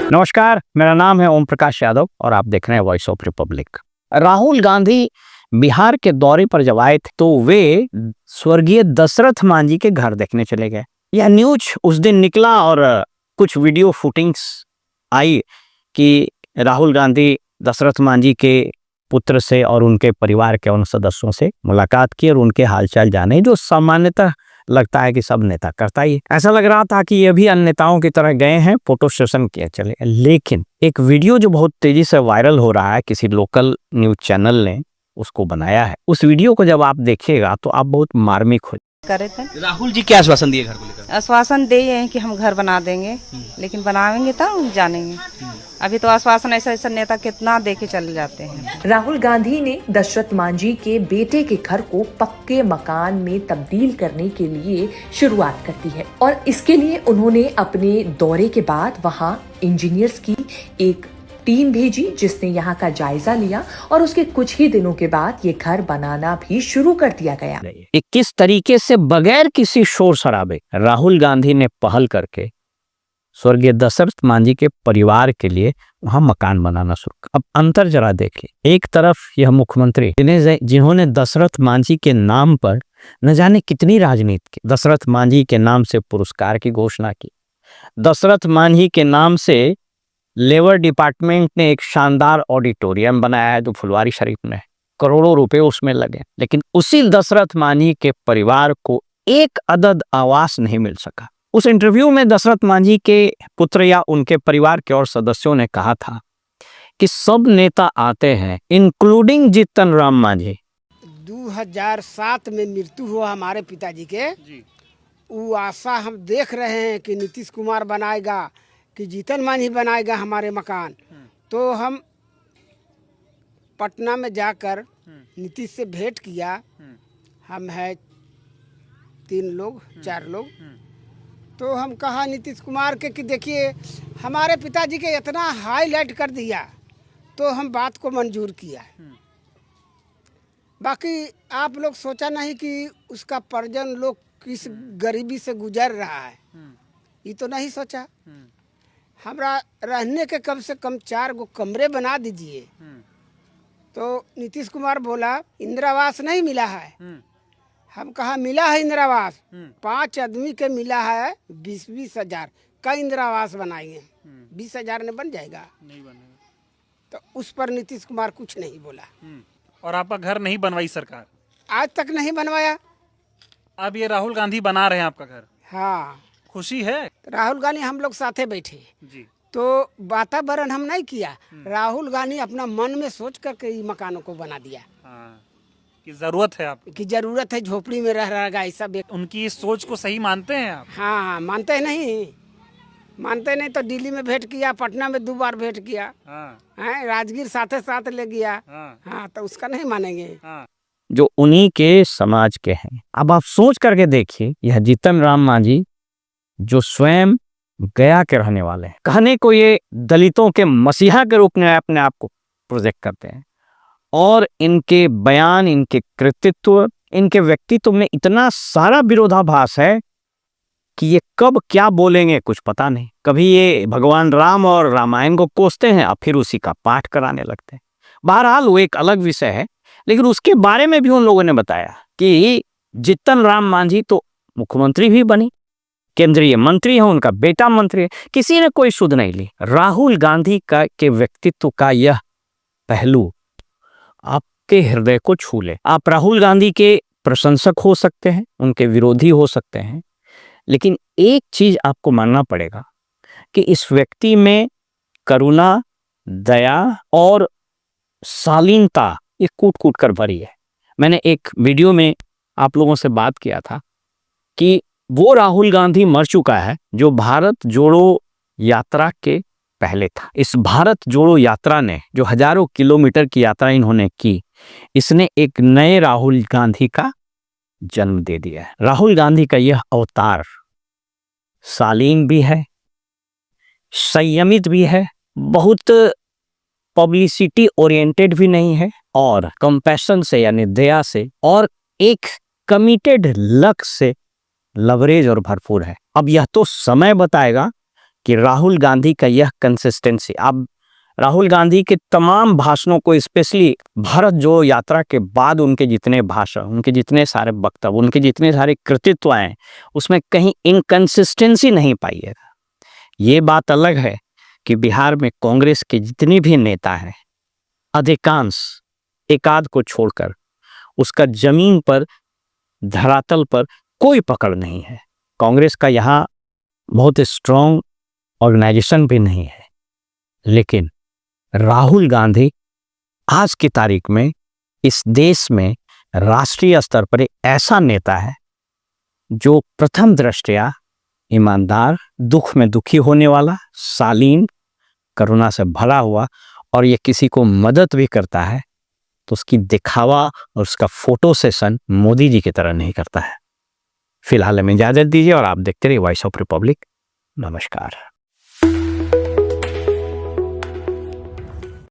नमस्कार, मेरा नाम है ओम प्रकाश यादव और आप देख रहे हैं voice of Republic. Rahul Gandhi Bihar के दौरे पर जब आए थे तो वे स्वर्गीय दशरथ मांझी के घर देखने चले गए। यह न्यूज उस दिन निकला और कुछ वीडियो फुटिंग्स आई कि राहुल गांधी दशरथ मांझी के पुत्र से और उनके परिवार के उन सदस्यों से मुलाकात की और उनके हालचाल जाने, जो सामान्यतः लगता है कि सब नेता करता ही। ऐसा लग रहा था कि ये भी अन्य नेताओं की तरह गए हैं, फोटो सेशन किए चले। लेकिन एक वीडियो जो बहुत तेजी से वायरल हो रहा है, किसी लोकल न्यूज चैनल ने उसको बनाया है। उस वीडियो को जब आप देखिएगा तो आप बहुत मार्मिक हो। करे थे। राहुल जी क्या आश्वासन दिए घर को लेकर? आश्वासन दिए हैं कि हम घर बना देंगे, लेकिन बनाएंगे तब हम जानेंगे। अभी तो आश्वासन ऐसा नेता कितना दे के चले जाते हैं। राहुल गांधी ने दशरथ मांझी के बेटे के घर को पक्के मकान में तब्दील करने के लिए शुरुआत कर दी है और इसके लिए उन्होंने अपने दौरे के बाद वहां इंजीनियर्स की एक टीम भेजी जिसने यहाँ का जायजा लिया और उसके कुछ ही दिनों के बाद ये घर बनाना भी शुरू कर दिया गया। किस तरीके से बगैर किसी शोर शराबे राहुल गांधी ने पहल करके स्वर्गीय दशरथ मांझी के परिवार के लिए वहां मकान बनाना शुरू। अब अंतर जरा देखिए, एक तरफ यह मुख्यमंत्री जिन्होंने दशरथ मांझी के नाम पर न जाने कितनी राजनीति की, दशरथ मांझी के नाम से पुरस्कार की घोषणा की, दशरथ मांझी के नाम से लेबर डिपार्टमेंट ने एक शानदार ऑडिटोरियम बनाया है जो फुलवारी शरीफ में है, करोड़ों रुपए उसमें लगे, लेकिन उसी दशरथ मांझी के परिवार को एक अदद आवास नहीं मिल सका। उस इंटरव्यू में दशरथ मांझी के पुत्र या उनके परिवार के और सदस्यों ने कहा था कि सब नेता आते हैं इंक्लूडिंग जीतन राम मांझी। 2007 में मृत्यु हुआ हमारे पिताजी के, वो आशा हम देख रहे हैं कि नीतीश कुमार बनाएगा, कि जीतन मांझी बनाएगा हमारे मकान। तो हम पटना में जाकर नीतीश से भेंट किया। हम है 3 लोग 4 लोग। तो हम कहा नीतीश कुमार के कि देखिए हमारे पिताजी के इतना हाईलाइट कर दिया, तो हम बात को मंजूर किया। बाकी आप लोग सोचा नहीं कि उसका परिजन लोग किस गरीबी से गुजर रहा है, ये तो नहीं सोचा। हमरा रहने के कम से कम 4 गो कमरे बना दीजिए। तो नीतीश कुमार बोला इंदिरा आवास नहीं मिला है। हम कहा मिला है इंदिरा आवास, 5 आदमी के मिला है 20-20 हजार का इंदिरा आवास बनाएंगे। 20 हजार में बन जाएगा? नहीं बनेगा। तो उस पर नीतीश कुमार कुछ नहीं बोला। और आपका घर नहीं बनवाई सरकार? आज तक नहीं बनवाया। अब ये राहुल गांधी बना रहे हैं आपका घर? हाँ। खुशी है? राहुल गांधी हम लोग साथे बैठे जी। तो वातावरण हम नहीं किया, राहुल गांधी अपना मन में सोच करके ये मकानों को बना दिया। हाँ, कि जरूरत है आपकी, कि जरूरत है, झोपड़ी में रह रहेगा ऐसा। उनकी इस सोच को सही मानते हैं आप? हाँ, मानते हैं नहीं, मानते नहीं तो दिल्ली में भेंट किया, पटना में 2 बार भेंट किया। हाँ। राजगीर साथे साथ ले गया। हाँ, तो उसका नहीं मानेंगे। हाँ। जो उन्हीं के समाज के हैं। अब आप सोच करके देखिए, यह जीतन राम मांझी जो स्वयं गया के रहने वाले हैं, कहने को ये दलितों के मसीहा के रूप में अपने आप को प्रोजेक्ट करते हैं और इनके बयान, इनके कृतित्व, इनके व्यक्तित्व में इतना सारा विरोधाभास है कि ये कब क्या बोलेंगे कुछ पता नहीं। कभी ये भगवान राम और रामायण को कोसते हैं और फिर उसी का पाठ कराने लगते हैं। बहरहाल वो एक अलग विषय है, लेकिन उसके बारे में भी उन लोगों ने बताया कि जीतन राम मांझी तो मुख्यमंत्री भी बनी, केंद्रीय मंत्री है, उनका बेटा मंत्री है, किसी ने कोई सुध नहीं ली। राहुल गांधी के व्यक्तित्व का यह पहलू आपके हृदय को छू ले। आप राहुल गांधी के प्रशंसक हो सकते हैं, उनके विरोधी हो सकते हैं, लेकिन एक चीज आपको मानना पड़ेगा कि इस व्यक्ति में करुणा, दया और शालीनता ये कूट कूट कर भरी है। मैंने एक वीडियो में आप लोगों से बात किया था कि वो राहुल गांधी मर चुका है जो भारत जोड़ो यात्रा के पहले था। इस भारत जोड़ो यात्रा ने, जो हजारों किलोमीटर की यात्रा इन्होंने की, इसने एक नए राहुल गांधी का जन्म दे दिया है। राहुल गांधी का यह अवतार शालीन भी है, संयमित भी है, बहुत पब्लिसिटी ओरिएंटेड भी नहीं है, और कंपैशन से यानी दया से और एक कमिटेड लक्ष्य से लवरेज और भरपूर है। अब यह तो समय बताएगा कि राहुल गांधी का यह कंसिस्टेंसी, अब राहुल गांधी के तमाम भाषणों को, स्पेशली भारत जो यात्रा के बाद उनके जितने भाषण, उनके जितने सारे वक्तव्य, उनके जितने सारे कृतित्व आए, उसमें कहीं इनकंसिस्टेंसी नहीं पाइएगा। ये बात अलग है कि बिहार में कांग्रेस के जितने भी नेता हैं, अधिकांश एकाध को छोड़कर उसका जमीन पर, धरातल पर कोई पकड़ नहीं है। कांग्रेस का यहाँ बहुत स्ट्रॉन्ग ऑर्गेनाइजेशन भी नहीं है, लेकिन राहुल गांधी आज की तारीख में इस देश में राष्ट्रीय स्तर पर एक ऐसा नेता है जो प्रथम दृष्टया ईमानदार, दुख में दुखी होने वाला, शालीन, करुणा से भरा हुआ, और ये किसी को मदद भी करता है तो उसकी दिखावा और उसका फोटो सेशन मोदी जी की तरह नहीं करता है। फिलहाल हमें इजाजत दीजिए और आप देखते रहिए वॉइस ऑफ रिपब्लिक। नमस्कार।